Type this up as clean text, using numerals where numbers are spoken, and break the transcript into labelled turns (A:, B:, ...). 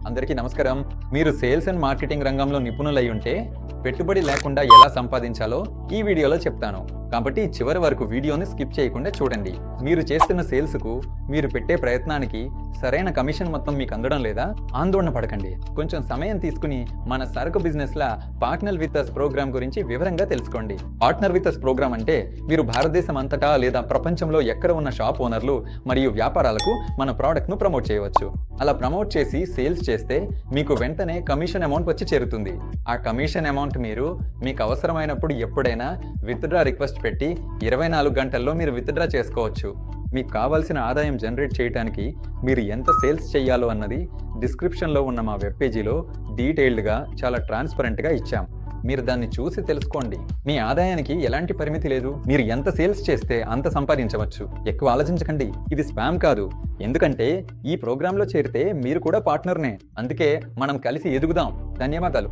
A: అందరికీ నమస్కారం. మీరు సేల్స్ అండ్ మార్కెటింగ్ రంగంలో నిపుణులై ఉంటే పెట్టుబడి లేకుండా ఎలా సంపాదించాలో ఈ వీడియోలో చెప్తాను. కాబట్టి చివరి వరకు వీడియోని స్కిప్ చేయకుండా చూడండి. మీరు చేస్తున్న సేల్స్కు, మీరు పెట్టే ప్రయత్నానికి సరైన కమిషన్ మొత్తం మీకు అందడం లేదా? ఆందోళన పడకండి. కొంచెం సమయం తీసుకుని మన సరుకు బిజినెస్ల పార్ట్నర్ విత్ అస్ ప్రోగ్రామ్ గురించి వివరంగా తెలుసుకోండి. పార్ట్నర్ విత్ అస్ ప్రోగ్రామ్ అంటే మీరు భారతదేశం అంతటా లేదా ప్రపంచంలో ఎక్కడ ఉన్న షాప్ ఓనర్లు మరియు వ్యాపారాలకు మన ప్రోడక్ట్ను ప్రమోట్ చేయవచ్చు. అలా ప్రమోట్ చేసి సేల్స్ చేస్తే మీకు వెంటనే కమిషన్ అమౌంట్ వచ్చి చేరుతుంది. ఆ కమిషన్ అమౌంట్ మీరు మీకు అవసరమైనప్పుడు ఎప్పుడైనా విత్డ్రా రిక్వెస్ట్ పెట్టి 24 గంటల్లో మీరు విత్డ్రా చేసుకోవచ్చు. మీకు కావాల్సిన ఆదాయం జనరేట్ చేయడానికి మీరు ఎంత సేల్స్ చేయాలో అన్నది డిస్క్రిప్షన్లో ఉన్న మా వెబ్ పేజీలో డీటెయిల్డ్గా చాలా ట్రాన్స్పరెంట్గా ఇచ్చాం. మీరు దాన్ని చూసి తెలుసుకోండి. మీ ఆదాయానికి ఎలాంటి పరిమితి లేదు. మీరు ఎంత సేల్స్ చేస్తే అంత సంపాదించవచ్చు. ఎక్కువ ఆలోచించకండి. ఇది స్పామ్ కాదు. ఎందుకంటే ఈ ప్రోగ్రాంలో చేరితే మీరు కూడా పార్ట్నర్నే. అందుకే మనం కలిసి ఎదుగుదాం. ధన్యవాదాలు.